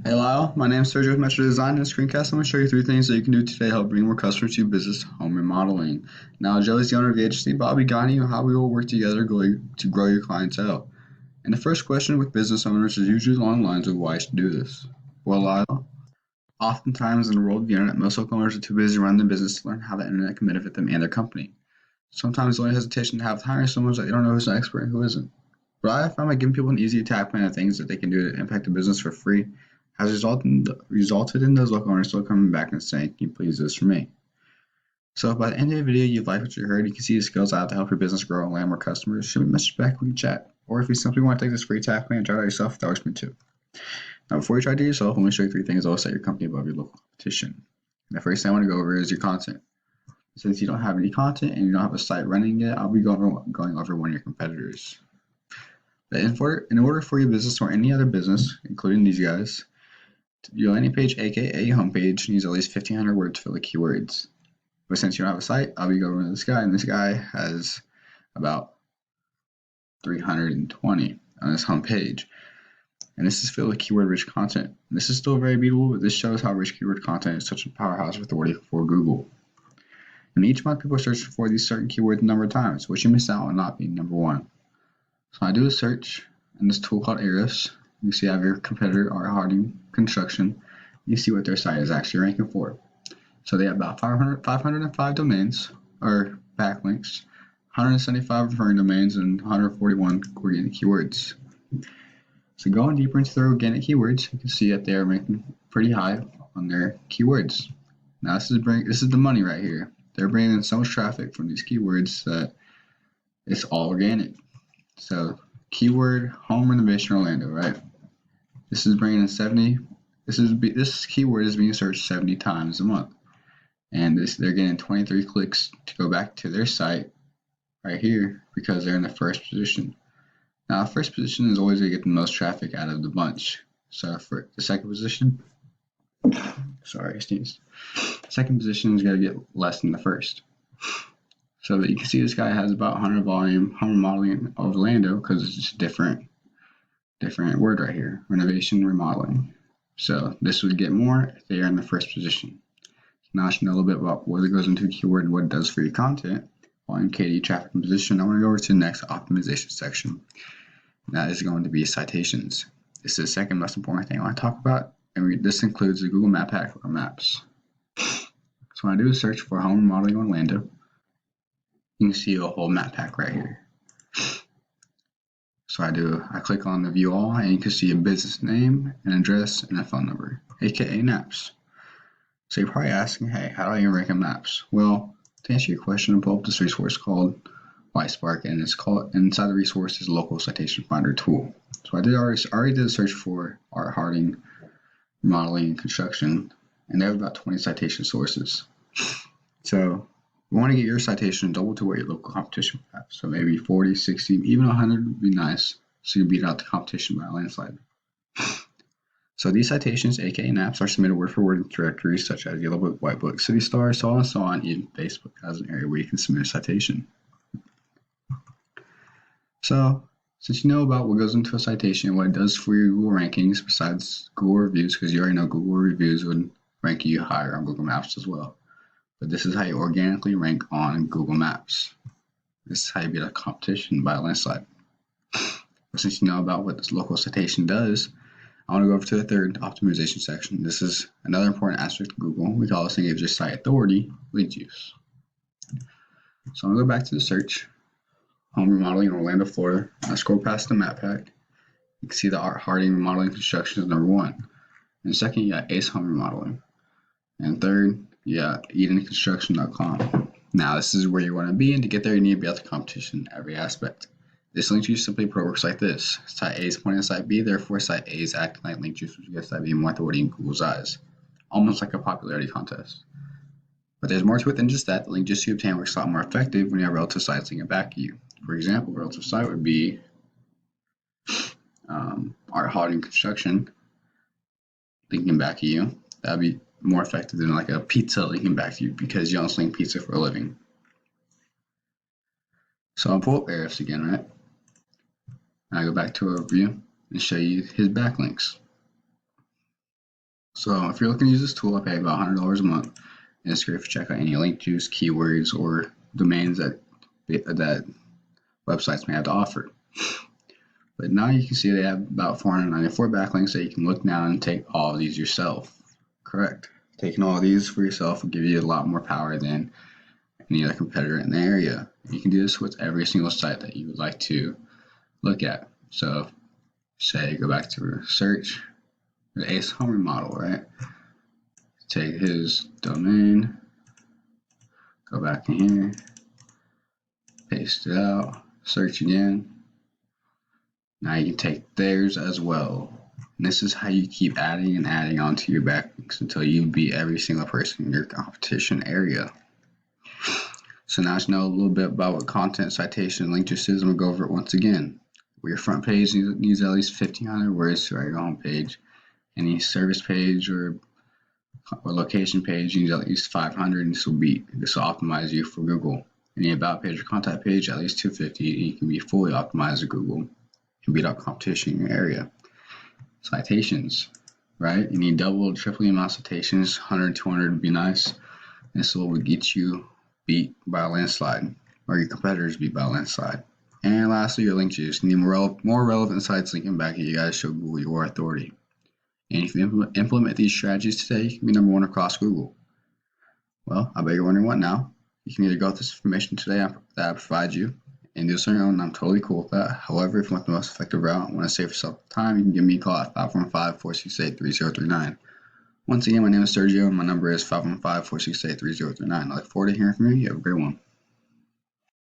Hey Lyle, my name is Sergio with Metro Design. In this screencast, I'm going to show you 3 things that you can do today to help bring more customers to your business home remodeling. Now, Joe is the owner of the agency, Bobby guiding you on how we will work together to grow your clientele. And the first question with business owners is usually along the lines of why I should do this. Well, Lyle, oftentimes in the world of the internet, most local owners are too busy running their business to learn how the internet can benefit them and their company. Sometimes the only hesitation to have with hiring someone is that they don't know who's an expert and who isn't. But I have found by giving people an easy attack plan of things that they can do to impact a business for free has resulted in those local owners still coming back and saying, "Can you please do this for me?" So if by the end of the video you like what you heard, you can see the skills out to help your business grow and land more customers, shoot me a message back, we can chat. Or if you simply want to take this free attack plan and try it out yourself, that works for me too. Now before you try to do it yourself, let me show you 3 things that will set your company above your local competition. And the first thing I want to go over is your content. Since you don't have any content and you don't have a site running yet, I'll be going over one of your competitors. But in order for your business or any other business, including these guys, your landing page, aka homepage, needs at least 1,500 words to fill the keywords. But since you don't have a site, I'll be going to this guy, and this guy has about 320 on his homepage. And this is filled with keyword-rich content. And this is still very beatable, but this shows how rich keyword content is such a powerhouse authority for Google. And each month, people are searching for these certain keywords a number of times, which you miss out on not being number one. So I do a search in this tool called Ahrefs. You see I have your competitor, R. Harding Construction. You see what their site is actually ranking for. So they have about 505 domains, or backlinks, 175 referring domains, and 141 organic keywords. So going deeper into their organic keywords, you can see that they are ranking pretty high on their keywords. Now this is the money right here. They're bringing in so much traffic from these keywords that it's all organic. So keyword home renovation Orlando, right? This is bringing in 70. This keyword is being searched 70 times a month, and they're getting 23 clicks to go back to their site right here because they're in the first position. Now, first position is always going to get the most traffic out of the bunch. So for the second position, sorry, I sneezed. Second position is going to get less than the first. So that you can see this guy has about 100 volume home remodeling Orlando because it's just a different word right here, renovation, remodeling. So this would get more if they are in the first position. So now I should know a little bit about what it goes into a keyword and what it does for your content. Volume, KD, traffic, and position. I want to go over to the next optimization section. And that is going to be citations. This is the second most important thing I want to talk about, and this includes the Google Map Hack or Maps. So when I do a search for home remodeling Orlando, you can see a whole map pack right here. So I click on the view all, and you can see a business name, an address, and a phone number, aka maps. So you're probably asking, hey, how do I even rank in maps? Well, to answer your question, I pull up this resource called Whitespark, and it's called inside the resource is Local Citation Finder tool. So I already did a search for R. Harding Remodeling and Construction, and they have about 20 citation sources. So you want to get your citation double to what your local competition would have. So maybe 40, 60, even 100 would be nice. So you beat out the competition by a landslide. So these citations, aka naps, are submitted word for word in directories such as Yellow Book, White Book, City Star, so on and so on. Even Facebook has an area where you can submit a citation. So since you know about what goes into a citation and what it does for your Google rankings besides Google reviews, because you already know Google reviews would rank you higher on Google Maps as well. But this is how you organically rank on Google Maps. This is how you beat a competition by a landslide. But since you know about what this local citation does, I want to go over to the third optimization section. This is another important aspect of Google. We call this thing gives your site authority, lead juice. So I'm going to go back to the search, home remodeling in Orlando, Florida. I scroll past the map pack. You can see the R. Harding Remodeling Construction is number 1. And second, you got Ace Home Remodeling. And third, yeah, EdenConstruction.com. Now, this is where you want to be, and to get there, you need to be at the competition in every aspect. This link juice simply works like this. Site A is pointing to site B, therefore site A is acting like link juice, which gives site B more authority in Google's eyes. Almost like a popularity contest. But there's more to it than just that. The link juice you obtain works a lot more effective when you have relative sites linking back to you. For example, a relative site would be Art Harding Construction linking back to you. That would be more effective than like a pizza linking back to you because you don't sling pizza for a living. So I'll pull up Ahrefs again, right? And I go back to our view and show you his backlinks. So if you're looking to use this tool, I pay about $100 a month, and it's great for checking out any link juice, keywords, or domains that websites may have to offer. But now you can see they have about 494 backlinks that you can look now and take all of these yourself. Correct. Taking all of these for yourself will give you a lot more power than any other competitor in the area. You can do this with every single site that you would like to look at. So say go back to search, the Ace Home Remodel, right? Take his domain, go back in here, paste it out, search again. Now you can take theirs as well. And this is how you keep adding and adding onto your backlinks until you beat every single person in your competition area. So now you know a little bit about what content, citation, and link juice is. I'm going to go over it once again. Where your front page needs at least 1,500 words to write your home page. Any service page or location page needs at least 500, and this will optimize you for Google. Any about page or contact page at least 250, and you can be fully optimized to Google and beat out competition in your area. Citations, right? You need double or triple the amount of citations. 100, 200 would be nice. This will get you beat by a landslide, or your competitors beat by a landslide. And lastly, your link juice. You need more relevant sites linking back at you guys to show Google your authority. And if you implement these strategies today, you can be number one across Google. Well, I bet you're wondering what now. You can either go with this information today that I provide you and do this on your own, and I'm totally cool with that. However, if you want the most effective route and want to save yourself time, you can give me a call at 515-468-3039. Once again, my name is Sergio, and my number is 515-468-3039. I look forward to hearing from you. You have a great one.